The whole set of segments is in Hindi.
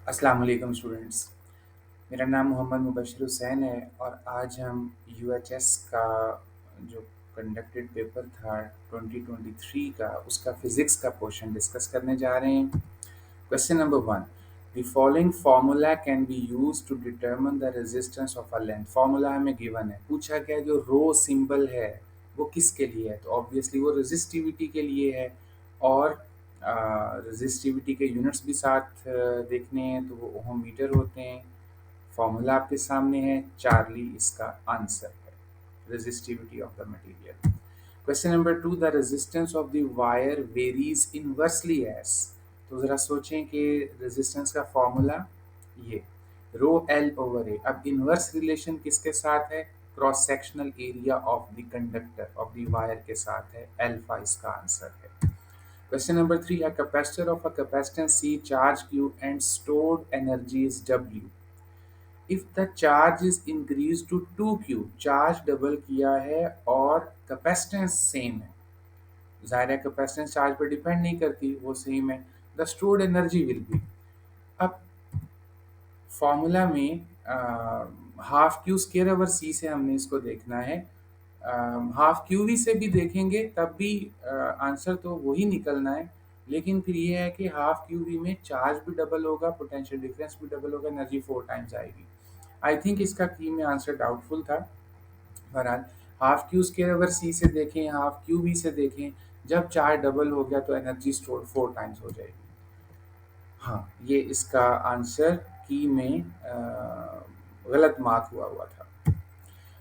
अस्सलाम वालेकुम स्टूडेंट्स। मेरा नाम मोहम्मद मुबशिर हुसैन है और आज हम यूएचएस का जो कंडक्टेड पेपर था 2023 का उसका फिज़िक्स का पोर्शन डिस्कस करने जा रहे हैं। Question number 1। The following formula can be used to determine the resistance of a length. Formula हमें गिवन है, पूछा गया जो रो सिंबल है वो किसके लिए है, तो ऑब्वियसली वो रेजिस्टिविटी के लिए है। और रेजिस्टिविटी के यूनिट्स भी साथ देखने हैं तो वो ओहम मीटर होते हैं। फॉर्मूला आपके सामने है, चार्ली इसका आंसर है, resistivity of the material. Question number 2। The resistance of the wire varies inversely as. तो ज़रा सोचें कि रेजिस्टेंस का फॉर्मूला ये रो एल ओवर ए। अब इनवर्स रिलेशन किसके साथ है, cross sectional area of the conductor of the wire के साथ है, एल्फा इसका आंसर है। Question number 3. A capacitor of a capacitance C, charge Q and stored energy is W. If the charge is increased to 2Q, charge double किया है और कैपेसिटेंस सेम है, ज़ाहिर है कैपेसिटेंस चार्ज पर डिपेंड नहीं करती, वो सेम है। The stored energy will be. अब फॉर्मूला में हाफ क्यू स्केयर ओवर सी से हमने इसको देखना है। हाफ क्यू वी से भी देखेंगे तब भी आंसर तो वही निकलना है, लेकिन फिर ये है कि हाफ क्यू वी में चार्ज भी डबल होगा, पोटेंशियल डिफरेंस भी डबल होगा, एनर्जी 4 टाइम्स आएगी। आई थिंक इसका की में आंसर डाउटफुल था। बहरहाल हाफ क्यू स्केयर ओवर सी से देखें, हाफ क्यू वी से देखें, जब चार्ज डबल हो गया तो एनर्जी स्टोर 4 टाइम्स हो जाएगी। हाँ, ये इसका आंसर की में गलत मार्क हुआ था।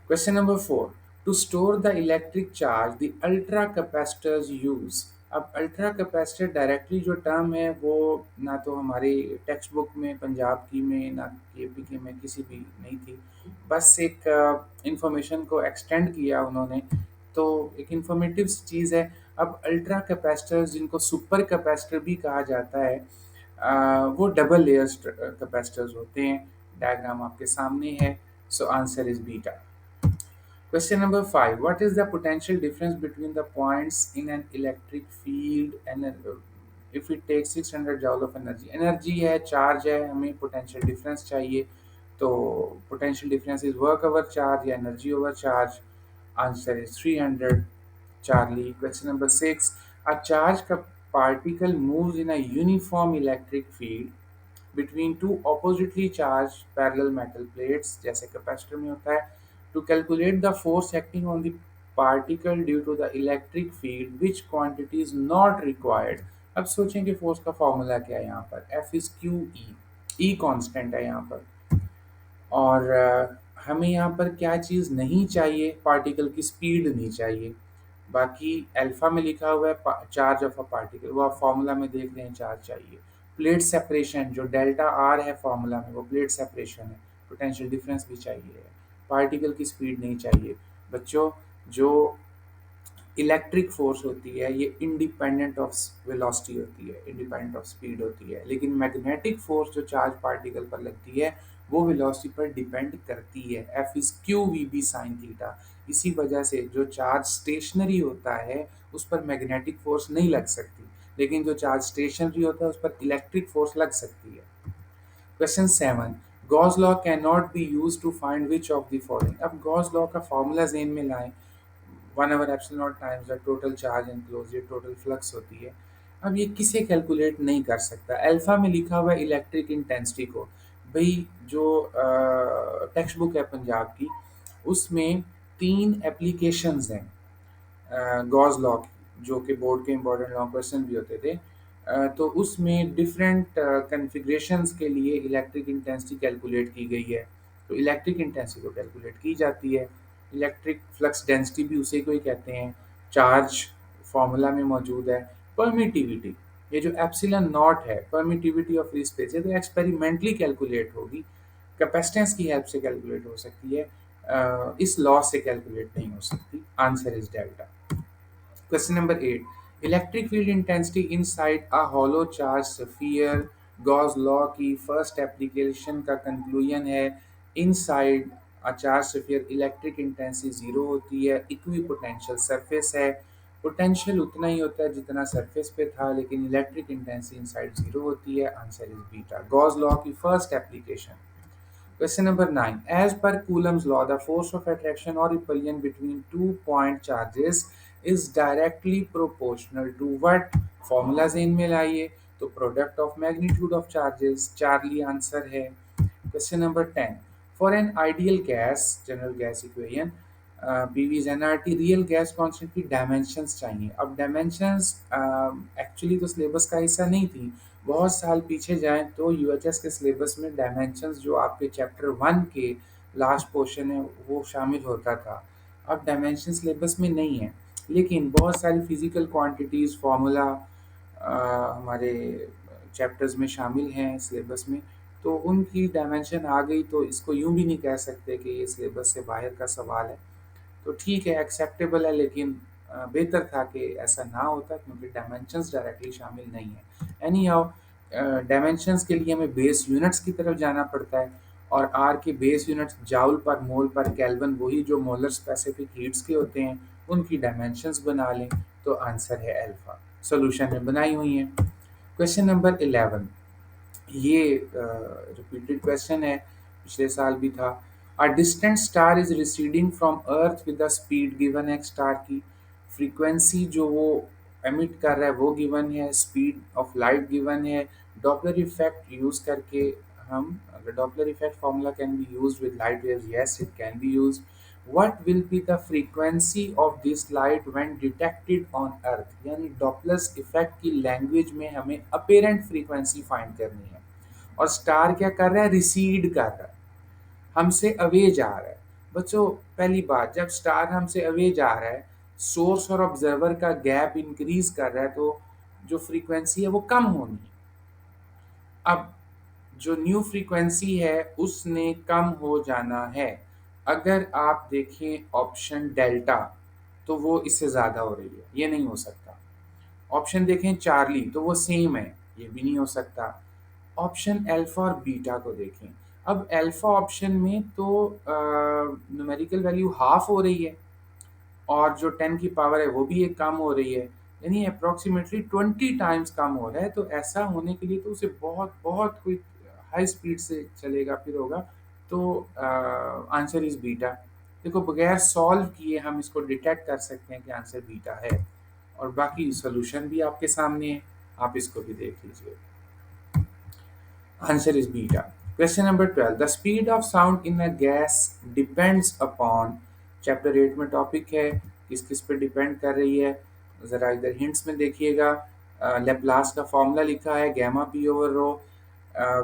Question number 4. To store the electric charge, the ultra capacitors use. अब अल्ट्रा कैपेसिटर डायरेक्टली जो टर्म है वो ना तो हमारी टेक्स्ट बुक में पंजाब की में ना केपीके में किसी भी नहीं थी, बस एक इंफॉर्मेशन को एक्सटेंड किया उन्होंने, तो एक इंफॉर्मेटिव चीज़ है। अब अल्ट्रा कैपेसिटर्स जिनको सुपर कैपेसिटर भी कहा जाता है, वो डबल लेयर्स कैपेसिटर्स होते हैं। डायग्राम आपके सामने है, सो answer is beta. Question number 5. What is the potential difference between the points in an electric field and if it takes 600 joule of energy? Energy है, charge है, हमें potential difference चाहिए, तो potential difference is work over charge या energy over charge. Answer is 300. Charlie. Question number 6. A charged particle moves in a uniform electric field between two oppositely charged parallel metal plates, जैसे कैपेसिटर में होता है। To calculate the force acting on the particle due to the electric field, which quantity is not required? अब सोचें कि फोर्स का फॉर्मूला क्या है यहाँ पर, F is Q E, E constant है यहाँ पर, और हमें यहाँ पर क्या चीज़ नहीं चाहिए, पार्टिकल की स्पीड नहीं चाहिए। बाकी अल्फा में लिखा हुआ है चार्ज ऑफ अ पार्टिकल, वो आप फॉर्मूला में देख रहे हैं, चार्ज चाहिए। प्लेट सेपरेशन जो डेल्टा आर है फॉर्मूला में, वो प्लेट सेपरेशन है। पोटेंशियल डिफरेंस भी चाहिए, पार्टिकल की स्पीड नहीं चाहिए। बच्चों, जो इलेक्ट्रिक फोर्स होती है ये इंडिपेंडेंट ऑफ वेलोसिटी होती है, इंडिपेंडेंट ऑफ स्पीड होती है, लेकिन मैग्नेटिक फोर्स जो चार्ज पार्टिकल पर लगती है वो वेलोसिटी पर डिपेंड करती है। F is Q V B sine theta. इसी वजह से जो चार्ज स्टेशनरी होता है उस पर मैग्नेटिक फोर्स नहीं लग सकती, लेकिन जो चार्ज स्टेशनरी होता है उस पर इलेक्ट्रिक फोर्स लग सकती है। Question 7। Gauss law can not be use to find which of the following. अब गॉस लॉ का फॉर्मूला जेन में लाएं, 1/epsilon times the total charge enclose, ये टोटल फ्लक्स होती है। अब ये किसे कैलकुलेट नहीं कर सकता, अल्फा में लिखा हुआ है इलेक्ट्रिक इंटेंसिटी को। भाई जो टेक्स्ट बुक है पंजाब की, उसमें 3 एप्लीकेशंस हैं गॉस लॉ की, जो कि बोर्ड के इंपॉर्टेंट लॉन्ग क्वेश्चन भी होते थे। तो उसमें डिफरेंट कन्फिग्रेशंस के लिए इलेक्ट्रिक इंटेंसिटी कैलकुलेट की गई है, तो इलेक्ट्रिक इंटेंसिटी को कैलकुलेट की जाती है। इलेक्ट्रिक फ्लक्स डेंसिटी भी उसी को ही कहते हैं। चार्ज फॉर्मूला में मौजूद है। परमिटिविटी, ये जो एप्सिलॉन नॉट है, परमिटिविटी ऑफ फ्री स्पेस, ये तो एक्सपेरिमेंटली कैलकुलेट होगी, कैपेसिटेंस की हेल्प से कैलकुलेट हो सकती है, इस लॉ से कैलकुलेट नहीं हो सकती। Answer is delta. Question number 8. Electric field intensity inside a hollow charged sphere. Gauss law की फर्स्ट एप्लीकेशन का कंक्लूजन है, inside a charge sphere electric intensity zero होती है, इक्वी पोटेंशियल सरफेस है, पोटेंशियल उतना ही होता है जितना सरफेस पे था, लेकिन इलेक्ट्रिक इंटेंसिटी इनसाइड जीरो होती है। Answer is beta. Gauss law की first application. Question number 9. As per Coulomb's law, the force of attraction or repulsion between two point charges is directly proportional to what? Formula ज़हन में लाइए। तो product of magnitude of charges, Charlie answer है। Question number 10. For an ideal gas, general gas equation, PV is nRT, real gas constant की डायमेंशंस चाहिए। अब डायमेंशंस एक्चुअली तो सिलेबस का हिस्सा नहीं थी। बहुत साल पीछे जाएं तो यूएचएस के सिलेबस में डायमेंशंस जो आपके चैप्टर 1 के लास्ट पोर्शन है वो शामिल होता था। अब डायमेंशन सिलेबस में नहीं है, लेकिन बहुत सारी फिजिकल क्वांटिटीज़ फार्मूला हमारे चैप्टर्स में शामिल हैं सिलेबस में। तो उनकी डायमेंशन आ गई, तो इसको यूं भी नहीं कह सकते कि ये सिलेबस से बाहर का सवाल है। तो ठीक है, एक्सेप्टेबल है, लेकिन बेहतर था कि ऐसा ना होता, क्योंकि डायमेंशंस डायरेक्टली शामिल नहीं है। एनी हाउ, डायमेंशंस के लिए हमें बेस यूनिट्स की तरफ जाना पड़ता है, और आर के बेस यूनिट्स जाउल पर मोल पर केल्विन, वही जो मोलर स्पेसिफिक हीट्स के होते हैं, उनकी डायमेंशंस बना लें तो आंसर है अल्फा। सॉल्यूशन में बनाई हुई है। क्वेश्चन नंबर 11, ये रिपीटेड क्वेश्चन है, पिछले साल भी था। A distant star is receding from earth with the speed given है। स्टार की फ्रीक्वेंसी जो वो एमिट कर रहा है वो गिवन है, स्पीड ऑफ लाइट गिवन है। डॉपलर इफेक्ट यूज करके हम, Doppler effect formula can be used with light waves, yes it can be used. what will be the frequency of this light when detected on earth, यानी डॉपलर्स इफेक्ट की लैंग्वेज में हमें अपेरेंट फ्रीक्वेंसी फाइंड करनी है। और स्टार क्या कर रहा है? रिसीड कर रहा है, हमसे अवे जा रहा है। बच्चों, पहली बात, जब स्टार हमसे अवे जा रहा है, सोर्स और ऑब्जर्वर का गैप इंक्रीज कर रहा है, तो जो फ्रीक्वेंसी है वो कम होनी है। अब जो न्यू फ्रीक्वेंसी है उसने कम हो जाना है। अगर आप देखें ऑप्शन डेल्टा, तो वो इससे ज़्यादा हो रही है, ये नहीं हो सकता। ऑप्शन देखें चार्ली, तो वो सेम है, ये भी नहीं हो सकता। ऑप्शन अल्फा और बीटा को देखें। अब अल्फा ऑप्शन में तो न्यूमेरिकल वैल्यू हाफ हो रही है, और जो 10 की पावर है वो भी एक कम हो रही है, यानी अप्रॉक्सीमेटली 20 टाइम्स कम हो रहा है। तो ऐसा होने के लिए तो उसे बहुत बहुत कोई हाई स्पीड से चलेगा फिर होगा। तो आंसर इज बीटा। देखो, बगैर सॉल्व किए हम इसको डिटेक्ट कर सकते हैं कि आंसर बीटा है, और बाकी सोल्यूशन भी आपके सामने है, आप इसको भी देख लीजिए। Answer is beta. Question number 12. The speed of sound in a gas depends upon, chapter 8 में टॉपिक है, किस किस पे डिपेंड कर रही है। ज़रा इधर हिंट्स में देखिएगा। लेप्लास का फॉर्मूला लिखा है, gamma P over rho.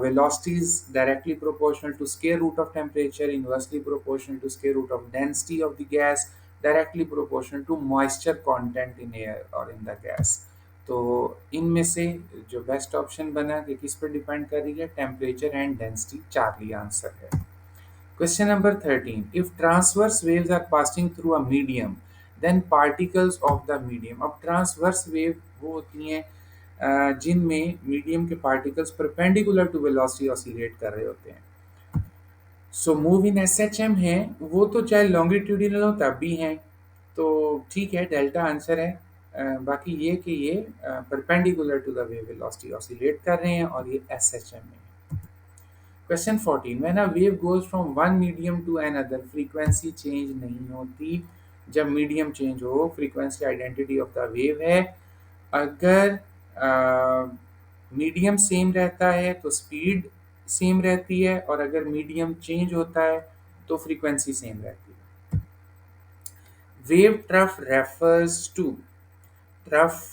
Velocity is directly proportional to square root of temperature, inversely proportional to square root of density of the gas, directly proportional to moisture content in air or in the gas. तो इनमें से जो बेस्ट ऑप्शन बना कि किस पर डिपेंड कर रही है, temperature and density, Charlie answer है। Question number 13, if transverse waves are passing through a medium, then particles of the medium. अब ट्रांसवर्स वेव वो होती हैं जिनमें मीडियम के particles perpendicular to velocity oscillate कर रहे होते हैं। So move in S H M है, वो तो चाहे लॉन्गिट्यूडिनल हो तब भी हैं, तो ठीक है, डेल्टा आंसर है। बाकी ये कि ये perpendicular to the wave velocity oscillate कर रहे हैं, और ये एस एच एम में। Question 14, when a wave goes from one medium to another, frequency change नहीं होती। जब मीडियम चेंज हो, frequency identity of the wave है। अगर मीडियम सेम रहता है तो स्पीड सेम रहती है, और अगर मीडियम चेंज होता है तो फ्रीक्वेंसी सेम रहती है। Wave trough refers to, trough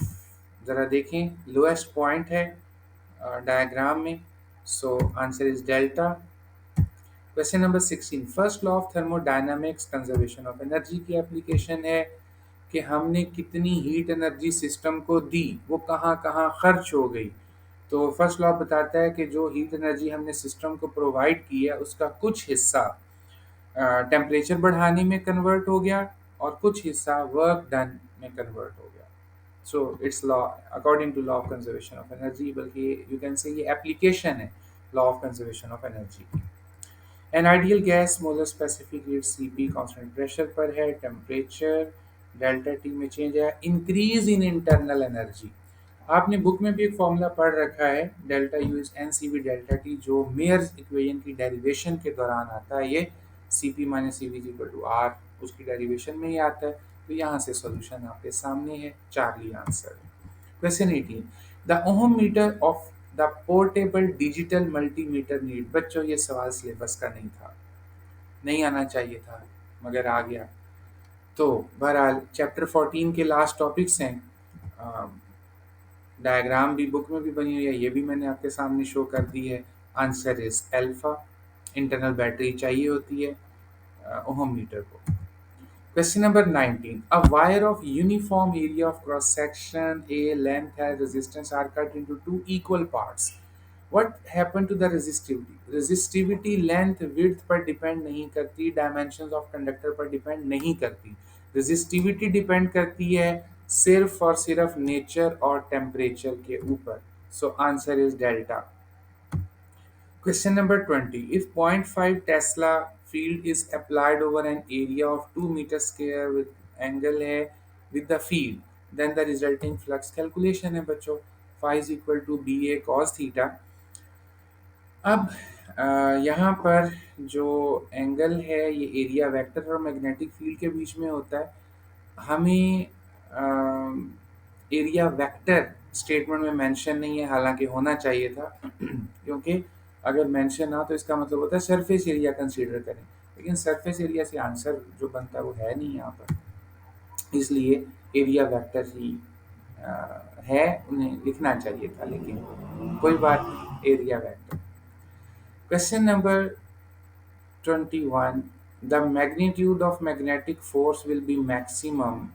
जरा देखें, लोएस्ट पॉइंट है डायग्राम में। So answer is delta. Question number 16, first law of thermodynamics conservation of energy की एप्लीकेशन है कि हमने कितनी हीट एनर्जी सिस्टम को दी, वो कहाँ कहाँ खर्च हो गई। तो फर्स्ट लॉ बताता है कि जो हीट एनर्जी हमने सिस्टम को प्रोवाइड की है उसका कुछ हिस्सा टेम्परेचर बढ़ाने में कन्वर्ट हो गया, और कुछ हिस्सा वर्क डन में कन्वर्ट हो गया। So it's law according to law of conservation of energy, बल्कि यू कैन से ये एप्लीकेशन है law of conservation of energy की। An ideal gas molar specific heat Cp constant pressure पर है, टेम्परेचर डेल्टा टी में चेंज है इंक्रीज इन इंटरनल एनर्जी। आपने बुक में भी एक फॉर्मूला पढ़ रखा है, delta U is N C V delta T, जो मेयर्स इक्वेशन की डेरिवेशन के दौरान आता है। ये C P minus C V equal to R, उसकी डेरिवेशन में ही आता है। तो यहाँ से सॉल्यूशन आपके सामने है, Charlie answer. Question 18, the ohm meter of the portable digital multimeter need. बच्चों ये सवाल सिलेबस का नहीं था, नहीं आना चाहिए था, मगर आ गया। तो बहरहाल चैप्टर 14 के लास्ट टॉपिक्स हैं। डायग्राम भी बुक में भी बनी हुई है, ये भी मैंने आपके सामने शो कर दी है। Answer is alpha. Internal battery चाहिए होती है ओहम मीटर को। Question number 19, a wire of uniform area of cross section A length has resistance R cut into two equal parts. What happen to the resistivity? Resistivity length width पर डिपेंड नहीं करती, डायमेंशंस ऑफ कंडक्टर पर डिपेंड नहीं करती। रेजिस्टिविटी डिपेंड करती है सिर्फ और सिर्फ नेचर और टेम्परेचर के ऊपर। सो answer is delta. Question number 20. If 0.5 Tesla field is applied over an area of 2 meter square with angle है with the field, then the resulting flux calculation है बच्चों। phi is equal to B A cos theta। अब यहाँ पर जो एंगल है ये एरिया वेक्टर और मैग्नेटिक फील्ड के बीच में होता है। हमें एरिया वेक्टर स्टेटमेंट में मेंशन नहीं है, हालांकि होना चाहिए था क्योंकि अगर मेंशन ना तो इसका मतलब होता है सरफेस एरिया कंसीडर करें, लेकिन सरफेस एरिया से आंसर जो बनता है वो है नहीं यहाँ पर, इसलिए एरिया वेक्टर ही है, उन्हें लिखना चाहिए था, लेकिन कोई बात नहीं, area vector. Question number 21, the magnitude of magnetic force will be maximum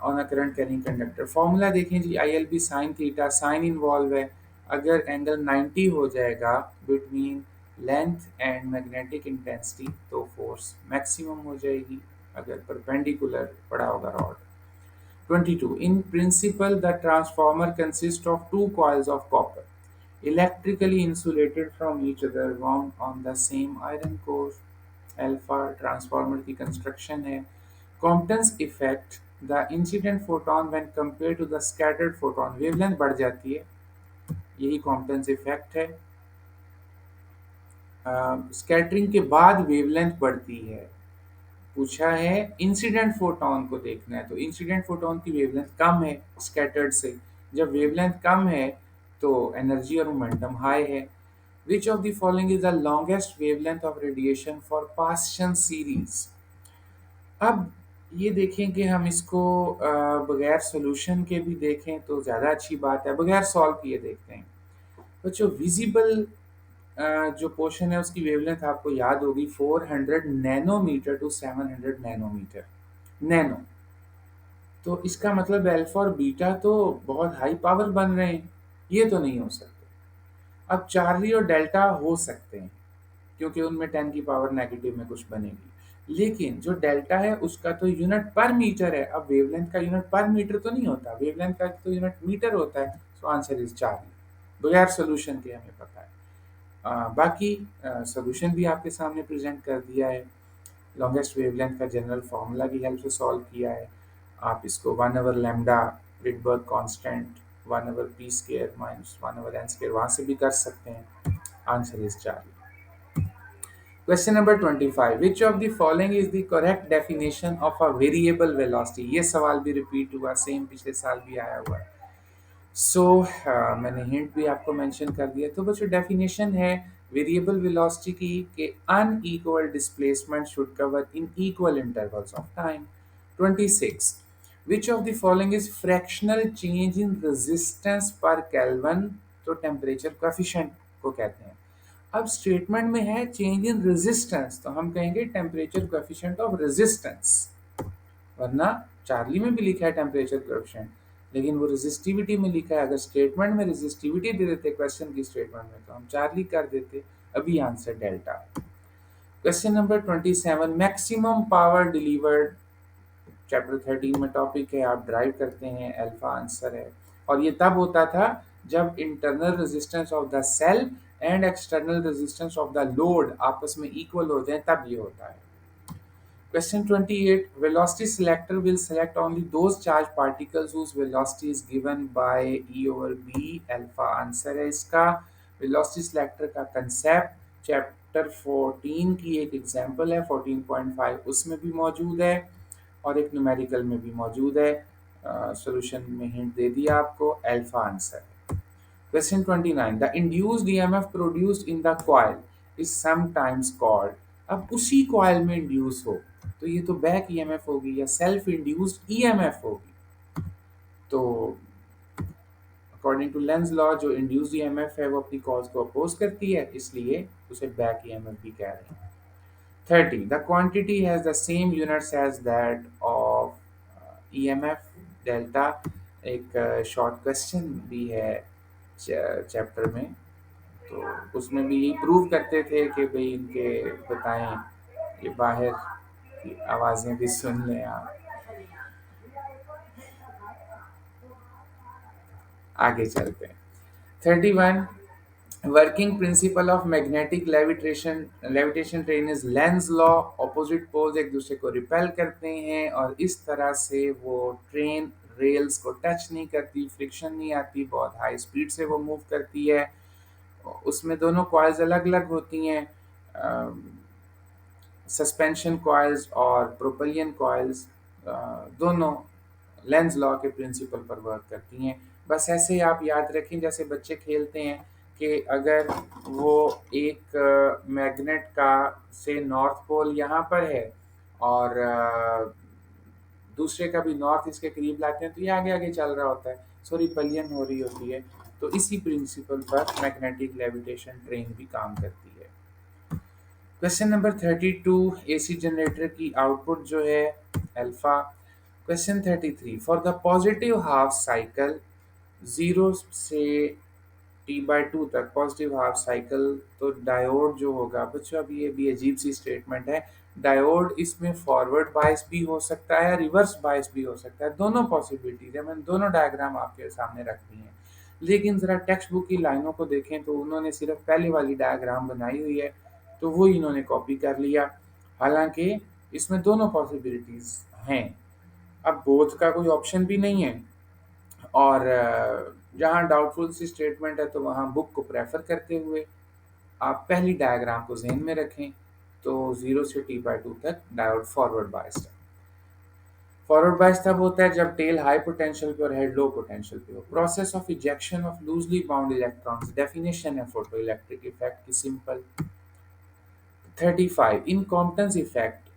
on a current carrying conductor. Formula देखें जी, I L B sine theta, sine involve है। अगर एंगल 90 हो जाएगा between length and magnetic intensity तो फोर्स मैक्सिमम हो जाएगी, अगर परपेंडिकुलर पड़ा होगा rod. 22, in principle the transformer consist of two coils of copper electrically insulated from each other wound on the same iron core। Alpha transformer की कंस्ट्रक्शन है। Compton's effect, the incident photon when compare to the scattered photon, wavelength बढ़ जाती है, यही कॉम्पटन्स इफेक्ट है। स्कैटरिंग के बाद वेवलेंथ बढ़ती है। पूछा है इंसिडेंट फोटोन को देखना है, तो इंसिडेंट फोटोन की वेवलेंथ कम है स्कैटर्ड से। जब वेवलेंथ कम है तो एनर्जी और मोमेंटम हाई है। Which of the following is the longest wavelength of radiation for Paschen series? अब ये देखें कि हम इसको बगैर सॉल्यूशन के भी देखें तो ज़्यादा अच्छी बात है, बगैर सॉल्व किए देखते हैं। बच्चों विजिबल जो पोर्शन है उसकी वेवलेंथ आपको याद होगी 400 नैनोमीटर टू 700 नैनोमीटर। नैनो, तो इसका मतलब अल्फा और बीटा तो बहुत हाई पावर बन रहे हैं, ये तो नहीं हो सकते। अब चार्ली और डेल्टा हो सकते हैं क्योंकि उनमें 10 की पावर नेगेटिव में कुछ बनेगी, लेकिन जो डेल्टा है उसका तो यूनिट पर मीटर है। अब वेवलेंथ का यूनिट पर मीटर तो नहीं होता, वेवलेंथ का तो यूनिट मीटर होता है। सो आंसर इज चार्ली, बगैर सोल्यूशन के हमें पता है। बाकी सोल्यूशन भी आपके सामने प्रेजेंट कर दिया है। लॉन्गेस्ट वेवलेंथ का जनरल फार्मूला की हेल्प से सॉल्व किया है। आप इसको 1/, lambda Rydberg constant, 1/, P square minus 1/, N square, वहाँ से भी कर सकते हैं। Answer is Charlie. Question number 25. Which of the following is the correct definition of a variable velocity? ये सवाल भी रिपीट हुआ, सेम पिछले साल भी आया हुआ है। मैंने हिंट भी आपको मेंशन कर दिया। तो बच्चों डेफिनेशन है वेरिएबल वेलोसिटी की कि unequal displacement should cover in equal intervals of time. 26, which of the following is fractional change in resistance पर केल्विन? तो टेम्परेचर कोएफिशिएंट को कहते हैं। अब स्टेटमेंट में है चेंज इन रेजिस्टेंस, तो हम कहेंगे टेम्परेचर कोएफिशिएंट ऑफ रेजिस्टेंस, वरना चार्ली में भी लिखा है टेम्परेचर कोएफिशिएंट, लेकिन वो रेजिस्टिविटी में लिखा है। अगर स्टेटमेंट में रेजिस्टिविटी दे देते क्वेश्चन की स्टेटमेंट में तो हम चार्ली कर देते। अभी answer delta. Question number 27, maximum power delivered chapter 13 में टॉपिक है, आप ड्राइव करते हैं, अल्फा आंसर है। और ये तब होता था जब internal resistance of the cell and external resistance of the load आपस में इक्वल हो जाए, तब ये होता है। Question 28. Velocity selector will select only those charged particles whose velocity is given by E over B. Alpha answer है इसका. Velocity selector का कंसेप्ट चैप्टर 14 की एक एग्जाम्पल है, 14.5 उसमें भी मौजूद है और एक न्यूमेरिकल में भी मौजूद है. सॉल्यूशन में हिंट दे दिया आपको, alpha answer. Question 29. The induced EMF produced in the coil is sometimes called. अब उसी कॉइल में इंड्यूस हो तो ये तो बैक ईएमएफ होगी या सेल्फ इंड्यूस्ड ईएमएफ होगी. तो अकॉर्डिंग टू लेंज लॉ जो इंड्यूस्ड ईएमएफ है वो अपनी कॉज को अपोज करती है, इसलिए उसे बैक ईएमएफ भी कह रहे हैं. 30. The quantity has the same units as that of EMF delta. एक शॉर्ट क्वेश्चन भी है चैप्टर में, तो उसमें भी यही प्रूव करते थे कि भाई इनके बताएं, ये बाहर की आवाज़ें भी सुन लें आप. आगे चलते हैं. 31. Working principle of magnetic levitation train is Lenz law. Opposite poles एक दूसरे को रिपेल करते हैं और इस तरह से वो ट्रेन रेल्स को टच नहीं करती, फ्रिक्शन नहीं आती, बहुत हाई स्पीड से वो मूव करती है. उसमें दोनों कॉइल्स अलग अलग होती हैं, सस्पेंशन कॉइल्स और प्रोपेलियन कॉइल्स, दोनों लेंज लॉ के प्रिंसिपल पर वर्क करती हैं. बस ऐसे ही आप याद रखें जैसे बच्चे खेलते हैं कि अगर वो एक मैग्नेट का से नॉर्थ पोल यहाँ पर है और दूसरे का भी नॉर्थ इसके करीब लाते हैं तो ये आगे आगे चल रहा होता है, सो रिपलियन हो रही होती है. तो इसी प्रिंसिपल पर मैग्नेटिक लेविटेशन ट्रेन भी काम करती है. Question number 32. एसी जनरेटर की आउटपुट जो है alpha. Question 33. For the positive half cycle 0 से T/2 तक पॉजिटिव हाफ साइकिल, तो डायोड जो होगा बच्चों, अभी ये भी अजीब सी स्टेटमेंट है. डायोड इसमें फॉरवर्ड बायस भी हो सकता है, रिवर्स बायस भी हो सकता है, दोनों पॉसिबिलिटीज है. मैंने दोनों डायग्राम आपके सामने रख दी हैं, लेकिन ज़रा टेक्स्ट बुक की लाइनों को देखें तो उन्होंने सिर्फ पहले वाली डायग्राम बनाई हुई है, तो वो इन्होंने कॉपी कर लिया, हालांकि इसमें दोनों पॉसिबिलिटीज हैं. अब बोथ का कोई ऑप्शन भी नहीं है और जहाँ डाउटफुल सी स्टेटमेंट है तो वहाँ बुक को प्रेफर करते हुए आप पहली डायग्राम को जहन में रखें. तो 0 से T/2 तक डायोड फॉरवर्ड बायस्ड है. फॉरवर्ड बायस तब होता है जब टेल हाई पोटेंशियल पे और हेड लो पोटेंशियल पे हो. Process of ejection of loosely bound electrons. Definition है फोटो इलेक्ट्रिक इफेक्ट की simple. 35. In Compton's effect,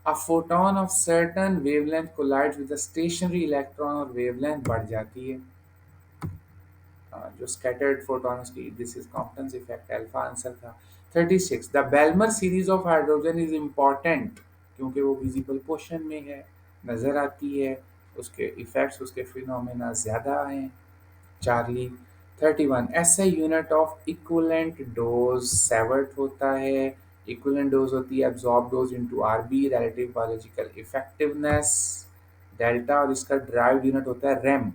a photon of certain wavelength collides with a stationary electron और wavelength बढ़ जाती है. जो scattered photons की, this is Compton's effect, alpha answer था. 36. The Balmer series of hydrogen is important क्योंकि वो visible पोर्शन में है, नज़र आती है, उसके इफेक्ट्स, उसके फिनोमेना ज़्यादा हैं. चार्ली. 31. ऐसा unit of equivalent dose sievert होता है. इक्वलेंट डोज होती है absorb dose into RB, relative biological effectiveness delta, और इसका ड्राइव यूनिट होता है रैम,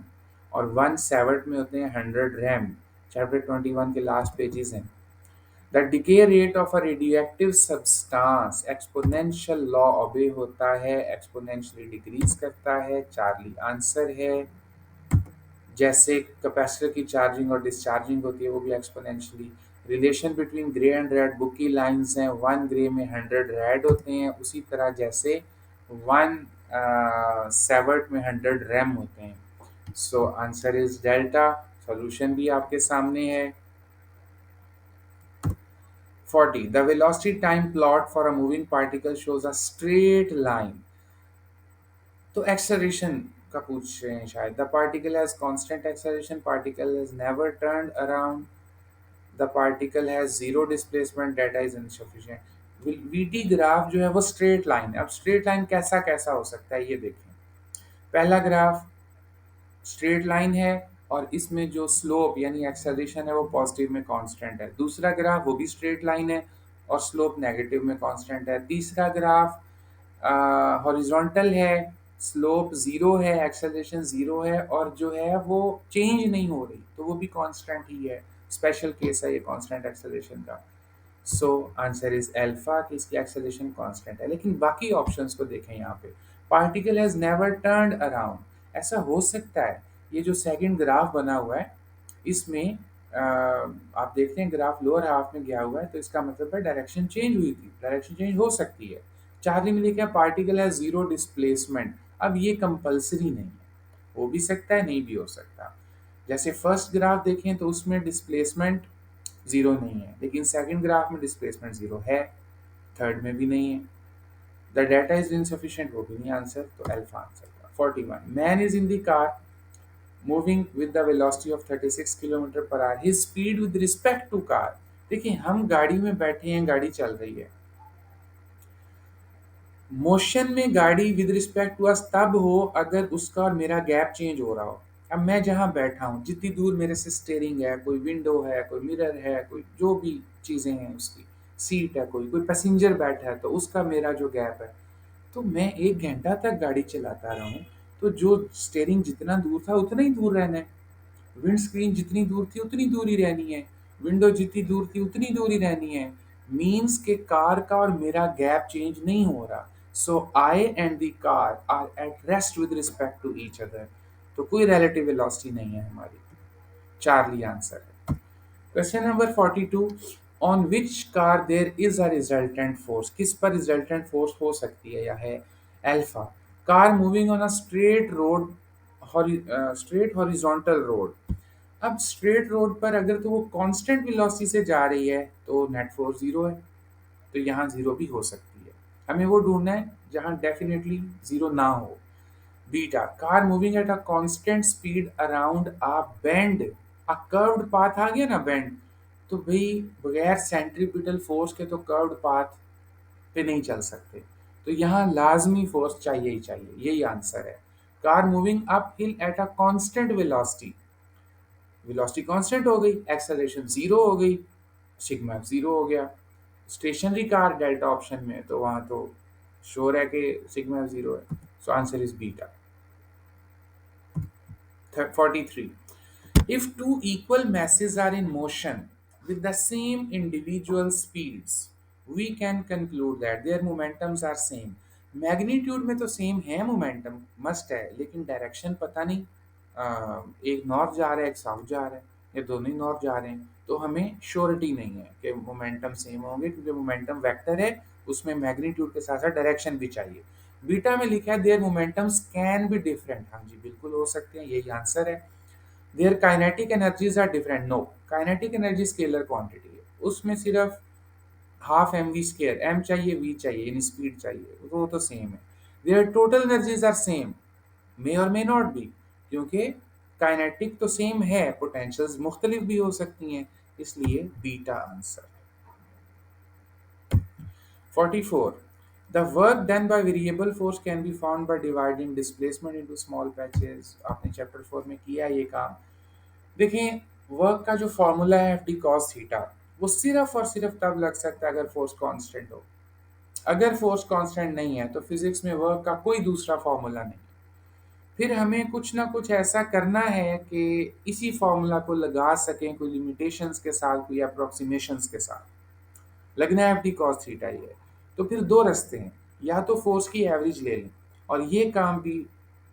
और 1 सेवर्ट में होते हैं 100 रैम. चैप्टर 21 के लास्ट पेजेस हैं. The decay rate of a radioactive substance exponential law ओबे होता है, एक्सपोनेंशियली डिक्रीज करता है. चार्ली आंसर है. जैसे कैपेसिटर की चार्जिंग और डिस्चार्जिंग होती है वो भी exponentially. Relation between grey and red book की लाइंस हैं, 1 ग्रे में 100 रेड होते हैं, उसी तरह जैसे 1 सेवर्ट में 100 रैम होते हैं. सो आंसर इज डेल्टा. सॉल्यूशन भी आपके सामने है. 40. The velocity time plot for a moving particle shows a straight line. तो एक्सेलरेशन का पूछ रहे हैं शायद. The particle has constant acceleration, particle has never turned around, the particle has zero displacement, data is insufficient. VT graph जो है वो स्ट्रेट लाइन है. अब स्ट्रेट लाइन कैसा कैसा हो सकता है ये देखें. पहला ग्राफ स्ट्रेट लाइन है और इसमें जो स्लोप यानी एक्सेलरेशन है वो पॉजिटिव में कांस्टेंट है. दूसरा ग्राफ वो भी स्ट्रेट लाइन है और स्लोप नेगेटिव में कांस्टेंट है. तीसरा ग्राफ हॉरिजॉन्टल है, स्लोप ज़ीरो है, एक्सेलरेशन ज़ीरो है और जो है वो चेंज नहीं हो रही, तो वो भी कांस्टेंट ही है. स्पेशल केस है ये कांस्टेंट एक्सेलरेशन का. सो आंसर इज अल्फा कि इसकी एक्सेलरेशन कांस्टेंट है। लेकिन बाकी ऑप्शंस को देखें यहाँ पे, particle has never turned around, ऐसा हो सकता है। ये जो सेकंड ग्राफ बना हुआ है इसमें आप देखते हैं ग्राफ लोअर हाफ में गया हुआ है, तो इसका मतलब है डायरेक्शन चेंज हुई थी, डायरेक्शन चेंज हो सकती है। चार्ली में लिखा है पार्टिकल है जीरो डिस्प्लेसमेंट, अब ये कंपल्सरी नहीं है, हो भी सकता है नहीं भी हो सकता। जैसे फर्स्ट ग्राफ देखें तो उसमें डिस्प्लेसमेंट जीरो नहीं है, लेकिन सेकंड ग्राफ में डिस्प्लेसमेंट जीरो है, थर्ड में भी नहीं है। द डाटा इज इनसफिशिएंट, वो भी नहीं आंसर, तो alpha answer. 41 man is in the car moving with the velocity of 36 kilometre per hour, his speed with respect to car. देखिए हम गाड़ी में बैठे हैं, गाड़ी चल रही है, मोशन में गाड़ी विद रिस्पेक्ट टू अस तब हो अगर उसका और मेरा गैप चेंज हो रहा हो। अब मैं जहाँ बैठा हूँ, जितनी दूर मेरे से स्टेयरिंग है, कोई विंडो है, कोई मिरर है, कोई जो भी चीज़ें हैं, उसकी सीट है, कोई कोई पैसेंजर बैठा है, तो उसका मेरा जो गैप है, तो मैं 1 घंटा तक गाड़ी चलाता रहा हूँ, तो जो स्टेयरिंग जितना दूर था उतना ही दूर रहना है, विंड स्क्रीन जितनी दूर थी उतनी दूर ही रहनी है, विंडो जितनी दूर थी उतनी दूर ही रहनी है। मीन्स के कार का और मेरा गैप चेंज नहीं हो रहा। So I and the car are at rest with respect to each other, तो कोई रिलेटिव वेलोसिटी नहीं है हमारी। चार्ली आंसर है। Question number 42, on which car there is a resultant force, किस पर रिजल्टेंट फोर्स हो सकती है या है? Alpha, car moving on a straight road, straight horizontal road. अब स्ट्रेट रोड पर अगर तो वो कांस्टेंट वेलोसिटी से जा रही है तो नेट फोर्स जीरो है, तो यहाँ जीरो भी हो सकती है। हमें वो ढूंढना है जहाँ डेफिनेटली जीरो ना हो। Beta, car moving at a constant speed around a bend, a curved path आ गया ना बेंड, तो भाई बगैर सेंट्रीपिटल फोर्स के तो कर्व्ड पाथ पे नहीं चल सकते, तो यहाँ लाजमी फोर्स चाहिए ही चाहिए, यही आंसर है। Car moving up hill eight a constant velocity, velocity constant हो गई, एक्सेलरेशन जीरो हो गई, सिग्मा जीरो हो गया। स्टेशनरी कार डेल्टा ऑप्शन में है, तो वहां तो श्योर है कि सिग्मा जीरो है, सो answer is beta. 43, if two equal masses are in motion with the same individual speeds, we can conclude that their momentums are same. Magnitude में तो सेम है, मोमेंटम मस्ट है, लेकिन डायरेक्शन पता नहीं, एक नॉर्थ जा रहा है एक साउथ जा रहा है, या दोनों ही नॉर्थ जा रहे हैं, तो हमें श्योरिटी नहीं है कि मोमेंटम सेम होंगे, क्योंकि मोमेंटम वेक्टर है, उसमें मैग्नीट्यूड के साथ साथ डायरेक्शन भी चाहिए। बीटा में लिखा है their momentums can be different, हाँ जी बिल्कुल हो सकते हैं, यही आंसर है। Their kinetic energies are different, no, kinetic energy scalar quantity है, उसमें सिर्फ half M V square, M चाहिए वी चाहिए, यानी स्पीड चाहिए, वो तो सेम है। Their total energies are same, may और मे नॉट बी, क्योंकि काइनेटिक तो सेम है, पोटेंशियल्स मुख्तलिफ भी हो सकती हैं, इसलिए beta answer. 44, the work done by variable force can be found by dividing displacement into small patches, आपने चैप्टर 4 में किया ये काम। देखें वर्क का जो फॉर्मूला है एफ डी कॉस थीटा, वो सिर्फ और सिर्फ तब लग सकता है अगर फोर्स कांस्टेंट हो। अगर फोर्स कांस्टेंट नहीं है तो फिजिक्स में वर्क का कोई दूसरा फॉर्मूला नहीं। फिर हमें कुछ ना कुछ ऐसा करना है कि इसी फॉर्मूला को लगा सकें, कोई लिमिटेशंस के साथ, कोई अप्रोक्सीमेशंस के साथ। लगना है एफ डी कॉस थीटा ही है। तो फिर दो रास्ते हैं, या तो फोर्स की एवरेज ले लें, और ये काम भी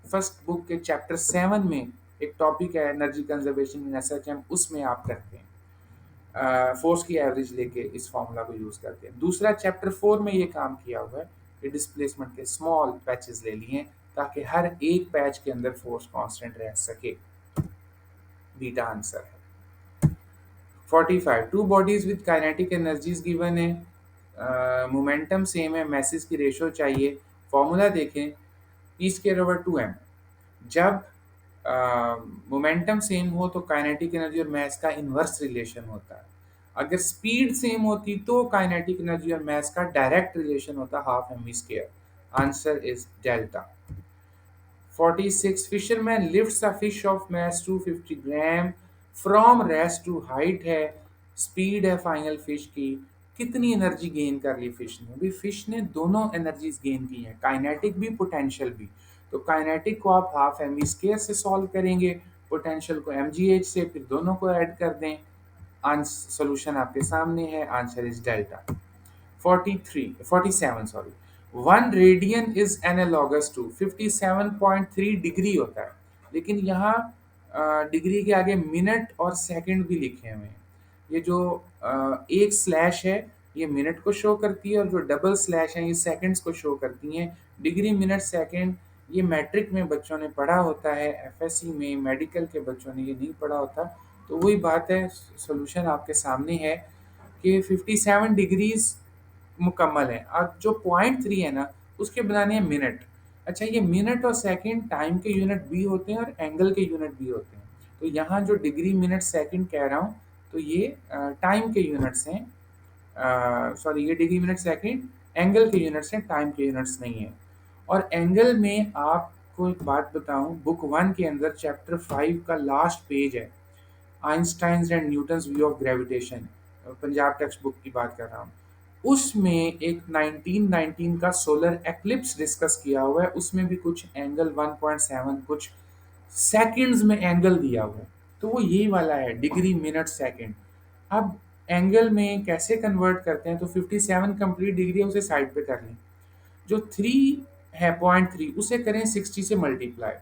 फर्स्ट बुक के चैप्टर 7 में एक टॉपिक है एनर्जी कंजर्वेशन इन एसएचएम, उसमें आप करते हैं, फोर्स की एवरेज लेके इस फॉर्मूला को यूज करते हैं। दूसरा चैप्टर 4 में ये काम किया हुआ है कि डिस्प्लेसमेंट के स्मॉल पैचेस ले लिए हैं, ताकि हर एक पैच के अंदर फोर्स कांस्टेंट रह सके। बीटा आंसर है। 45, two bodies with kinetic energies given है, मोमेंटम सेम है, मैसेज की रेशो चाहिए। फॉर्मूला देखें, पी स्क्वायर ओवर 2m, जब मोमेंटम सेम हो तो काइनेटिक एनर्जी और मास का इन्वर्स रिलेशन होता है। अगर स्पीड सेम होती तो काइनेटिक एनर्जी और मास का डायरेक्ट रिलेशन होता, half M V square. Answer is delta. 46, fisherman lifts a fish of mass 250 gram from rest to height है, स्पीड है फाइनल फिश की, कितनी एनर्जी गेन कर ली फिश ने? भी फिश ने दोनों एनर्जीज गेन की हैं, काइनेटिक भी पोटेंशियल भी। तो काइनेटिक को आप हाफ एम वी स्क्वायर से सॉल्व करेंगे, पोटेंशियल को एम जी एच से, फिर दोनों को ऐड कर दें, सोल्यूशन आपके सामने है, answer is delta. 47 sorry. 1 radian is analogous to 57.3 degree होता है, लेकिन यहाँ डिग्री के आगे मिनट और सेकंड भी लिखे हुए हैं। ये जो एक स्लैश है ये मिनट को शो करती है, और जो डबल स्लैश है ये सेकंड्स को शो करती हैं। डिग्री, मिनट, सेकंड ये मैट्रिक में बच्चों ने पढ़ा होता है, एफएससी में, मेडिकल के बच्चों ने ये नहीं पढ़ा होता। तो वही बात है, सॉल्यूशन आपके सामने है कि 57 डिग्रीज मुकम्मल है। अब जो 0.3 है ना, उसके बनाने हैं मिनट। अच्छा, ये मिनट और सेकंड टाइम के यूनिट भी होते हैं और एंगल के यूनिट भी होते हैं। तो यहाँ जो डिग्री, मिनट, सेकंड कह रहा हूँ, तो ये टाइम के यूनिट्स हैं। सॉरी, ये डिग्री, मिनट, सेकंड एंगल के यूनिट्स हैं, टाइम के यूनिट्स नहीं है। और एंगल में आपको एक बात बताऊं, बुक 1 के अंदर चैप्टर 5 का लास्ट पेज है, Einstein's and Newton's view of gravitation, Punjab text book की बात कर रहा हूँ। उसमें एक 1919 का सोलर एक्लिप्स डिस्कस किया हुआ है, उसमें भी कुछ एंगल 1.7 कुछ सेकंड्स में एंगल दिया हुआ है। तो वो यही वाला है, डिग्री, मिनट, सेकंड। अब एंगल में कैसे कन्वर्ट करते हैं, तो 57 कंप्लीट डिग्री है, उसे साइड पे कर लें। जो 3 है, 0.3, उसे करें 60 से मल्टीप्लाई,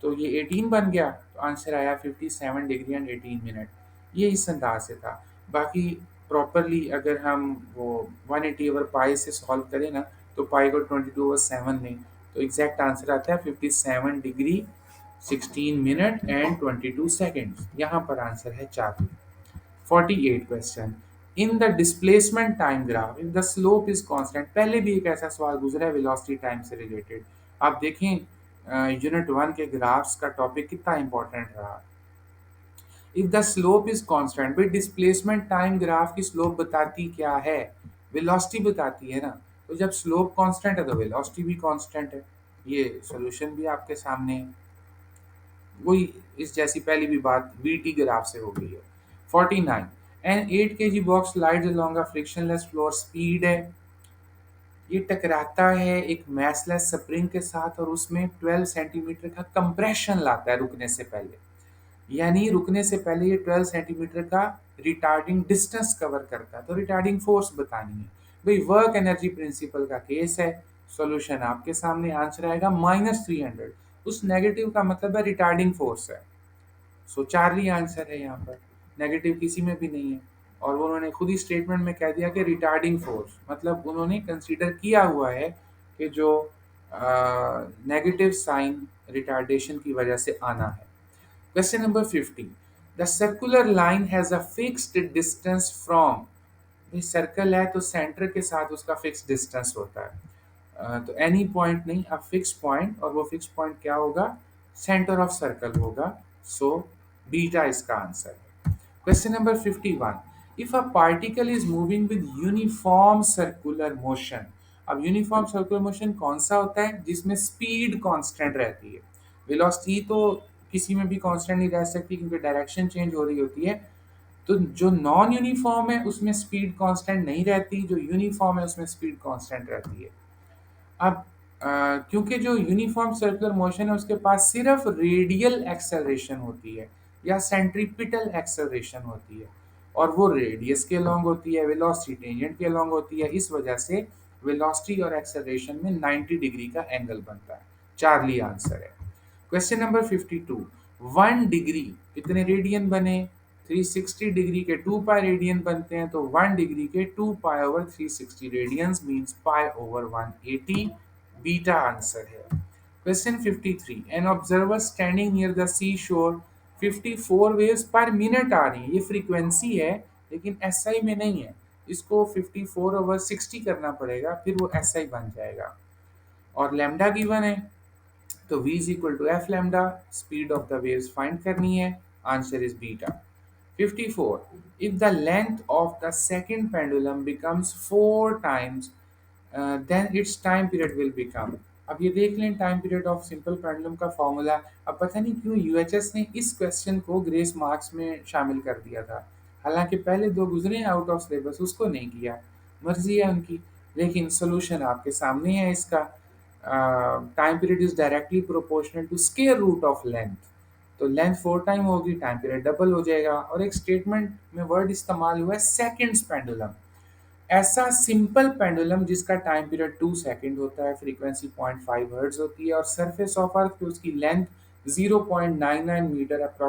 तो ये 18 बन गया। तो आंसर आया 57 डिग्री एंड 18 मिनट। ये इस अंदाज से था। बाकी प्रॉपरली अगर हम वो 180 ओवर पाई से सॉल्व करें ना, तो पाई को 22 ओवर 7 लें, तो एग्जैक्ट आंसर आता है 57 डिग्री 16 मिनट एंड 22 सेकेंड्स। यहाँ पर आंसर है 4। 48 question. In the displacement time graph if the slope is constant, पहले भी एक ऐसा सवाल गुजरा है वेलोसिटी टाइम से रिलेटेड। आप देखें यूनिट 1 के ग्राफ्स का टॉपिक कितना इंपॉर्टेंट रहा। If the slope is constant, भाई डिस्प्लेसमेंट टाइम ग्राफ की स्लोप बताती क्या है, वेलोसिटी बताती है ना। तो जब स्लोप कांस्टेंट है तो वेलोसिटी भी कांस्टेंट है। ये सॉल्यूशन भी आपके सामने है, वही इस जैसी पहली भी बात वीटी ग्राफ से हो गई है। 49, an 8 kg box slides along a frictionless floor, speed है, ये टकराता है एक मैसलेस स्प्रिंग के साथ और उसमें 12 सेंटीमीटर का कंप्रेशन लाता है रुकने से पहले। यानी रुकने से पहले ये 12 सेंटीमीटर का रिटार्डिंग डिस्टेंस कवर करता है। तो रिटार्डिंग फोर्स बतानी है। भाई वर्क एनर्जी प्रिंसिपल का केस है। सॉल्यूशन आपके सामने, आंसर आएगा -300। उस नेगेटिव का मतलब है रिटार्डिंग फोर्स है। सो चार्ली आंसर है यहाँ पर, नेगेटिव किसी में भी नहीं है। और वो उन्होंने खुद ही स्टेटमेंट में कह दिया कि रिटार्डिंग फोर्स, मतलब उन्होंने कंसीडर किया हुआ है कि जो नेगेटिव साइन रिटार्डेशन की वजह से आना है। Question number 50, the circular line has a fixed distance from, circle है तो सेंटर के साथ उसका फिक्स डिस्टेंस होता है। तो एनी पॉइंट नहीं, अब फिक्स पॉइंट, और वो फिक्स पॉइंट क्या होगा, सेंटर ऑफ सर्कल होगा। सो बीटा इसका आंसर है। Question number 51, if a particle is moving with uniform circular motion. अब यूनिफॉर्म सर्कुलर मोशन कौन सा होता है, जिसमें स्पीड कांस्टेंट रहती है। वेलोसिटी तो किसी में भी कांस्टेंट नहीं रह सकती क्योंकि डायरेक्शन चेंज हो रही होती है। तो जो नॉन यूनिफॉर्म है उसमें स्पीड कांस्टेंट नहीं रहती, जो यूनिफॉर्म है उसमें स्पीड कांस्टेंट रहती है। अब क्योंकि जो यूनिफॉर्म सर्कुलर मोशन है उसके पास सिर्फ रेडियल एक्सेलरेशन होती है या सेंट्रीपिटल एक्सेलरेशन होती है, और वो रेडियस के अलोंग होती है, वेलोसिटी टेंजेंट के अलोंग होती है। इस वजह से वेलोसिटी और एक्सेलरेशन में 90 डिग्री का एंगल बनता है। चार्ली आंसर है। क्वेश्चन नंबर 52, 1 डिग्री कितने रेडियन बने, 360 डिग्री के 2 पाई रेडियन बनते हैं, तो 1 डिग्री के 2 pi over 360 radians means pi over 180। Beta answer है। Question 53, an observer standing near the sea shore, 54 waves पर मिनट आ रही है, ये फ्रीक्वेंसी है लेकिन एसआई में नहीं है। इसको 54 ओवर 60 करना पड़ेगा, फिर वो एसआई बन जाएगा। और लैम्डा गिवन है, तो v is equal to f lambda, speed of the waves find करनी है, answer is beta. 54, if the length of the second pendulum becomes 4 times, then its time period will become। अब ये देख लें time period of simple pendulum का फॉर्मूला। अब पता नहीं क्यों यूएचएस ने इस क्वेश्चन को ग्रेस मार्क्स में शामिल कर दिया था, हालांकि पहले 2 गुजरे हैं आउट ऑफ सिलेबस, उसको नहीं किया, मर्जी है उनकी। लेकिन सोल्यूशन आपके सामने है इसका। Time period is directly proportional to square root of length. तो लेंथ 4 टाइम होगी, टाइम पीरियड डबल हो जाएगा। और एक स्टेटमेंट में वर्ड इस्तेमाल हुआ है सेकंड्स पेंडुलम। ऐसा सिंपल पेंडुलम जिसका टाइम पीरियड 2 सेकंड होता है, फ्रीक्वेंसी 0.5 हर्ट्ज होती है और सरफेस ऑफ अर्थ पे उसकी लेंथ 0.99 मीटर